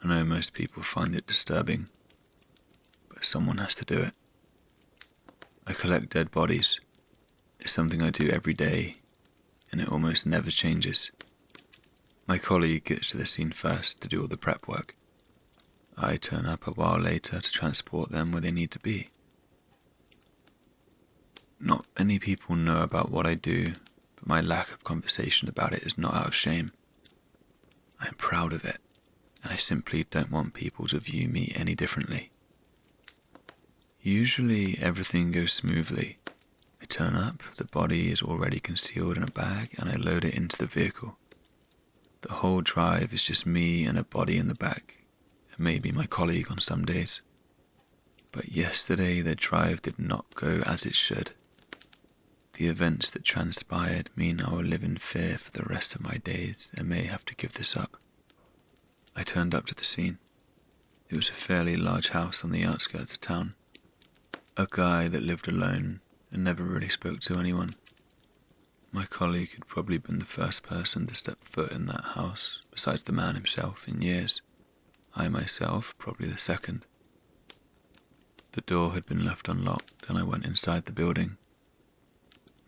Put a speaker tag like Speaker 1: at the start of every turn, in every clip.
Speaker 1: I know most people find it disturbing, but someone has to do it. I collect dead bodies. It's something I do every day, and it almost never changes. My colleague gets to the scene first to do all the prep work. I turn up a while later to transport them where they need to be. Not many people know about what I do, but my lack of conversation about it is not out of shame. I am proud of it, and I simply don't want people to view me any differently. Usually everything goes smoothly. I turn up, the body is already concealed in a bag, and I load it into the vehicle. The whole drive is just me and a body in the back, and maybe my colleague on some days. But yesterday the drive did not go as it should. The events that transpired mean I will live in fear for the rest of my days and may have to give this up. I turned up to the scene. It was a fairly large house on the outskirts of town. A guy that lived alone and never really spoke to anyone. My colleague had probably been the first person to step foot in that house, besides the man himself, in years. I myself, probably the second. The door had been left unlocked and I went inside the building.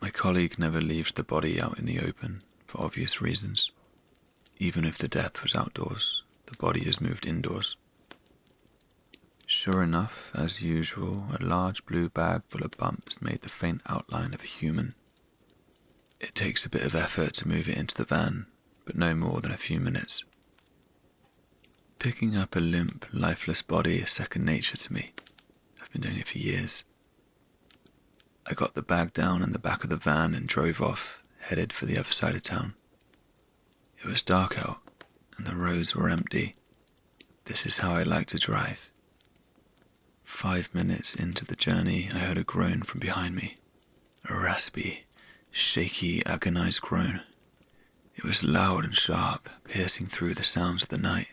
Speaker 1: My colleague never leaves the body out in the open, for obvious reasons. Even if the death was outdoors, the body is moved indoors. Sure enough, as usual, a large blue bag full of bumps made the faint outline of a human. It takes a bit of effort to move it into the van, but no more than a few minutes. Picking up a limp, lifeless body is second nature to me. I've been doing it for years. I got the bag down in the back of the van and drove off, headed for the other side of town. It was dark out, and the roads were empty. This is how I like to drive. 5 minutes into the journey, I heard a groan from behind me. A raspy, shaky, agonized groan. It was loud and sharp, piercing through the sounds of the night.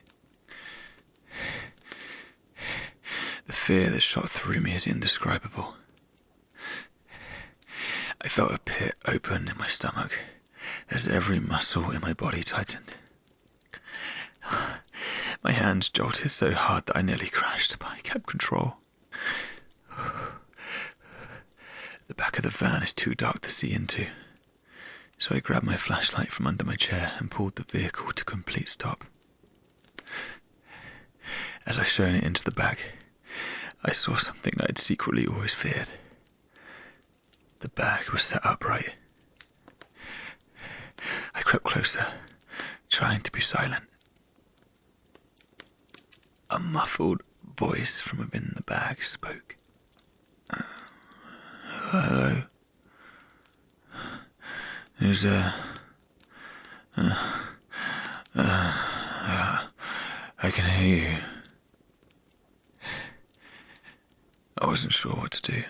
Speaker 1: The fear that shot through me is indescribable. I felt a pit open in my stomach as every muscle in my body tightened. My hands jolted so hard that I nearly crashed, but I kept control. The back of the van is too dark to see into, so I grabbed my flashlight from under my chair and pulled the vehicle to complete stop. As I shone it into the bag, I saw something I'd secretly always feared. The bag was set upright. I crept closer, trying to be silent. A muffled voice from within the bag spoke. Hello? Who's there? I can hear you. I wasn't sure what to do.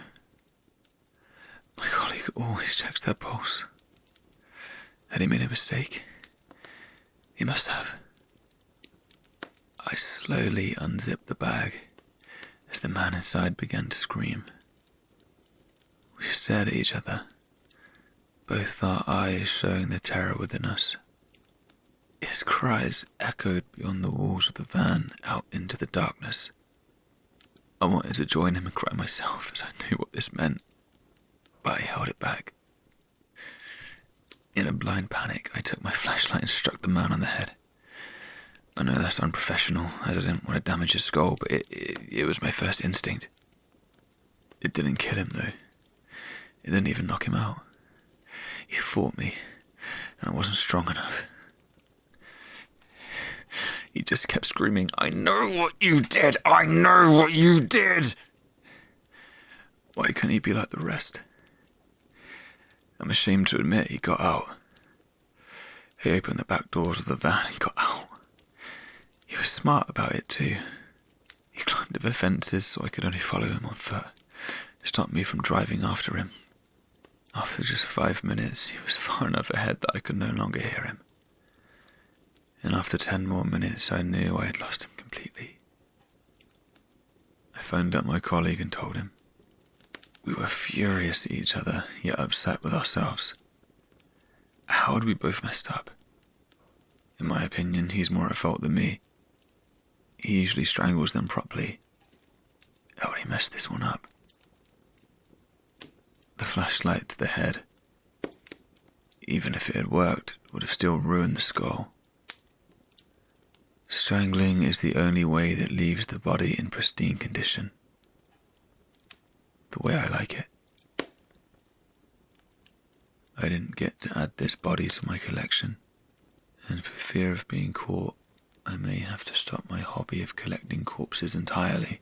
Speaker 1: My colleague always checks their pulse. Had he made a mistake? He must have. I slowly unzipped the bag as the man inside began to scream. We stared at each other, both our eyes showing the terror within us. His cries echoed beyond the walls of the van out into the darkness. I wanted to join him and cry myself as I knew what this meant, but I held it back. In a blind panic, I took my flashlight and struck the man on the head. I know that's unprofessional, as I didn't want to damage his skull, but it was my first instinct. It didn't kill him, though. It didn't even knock him out. He fought me, and I wasn't strong enough. He just kept screaming, "I know what you did! I know what you did!" Why couldn't he be like the rest? I'm ashamed to admit he got out. He opened the back doors of the van and got out. He was smart about it too. He climbed over fences so I could only follow him on foot. It stopped me from driving after him. After just 5 minutes, he was far enough ahead that I could no longer hear him. And after 10 more minutes, I knew I had lost him completely. I phoned up my colleague and told him. We were furious at each other, yet upset with ourselves. How had we both messed up? In my opinion, he's more at fault than me. He usually strangles them properly. Oh, he messed this one up. The flashlight to the head, even if it had worked, would have still ruined the skull. Strangling is the only way that leaves the body in pristine condition. The way I like it. I didn't get to add this body to my collection, and for fear of being caught, I may have to stop my hobby of collecting corpses entirely.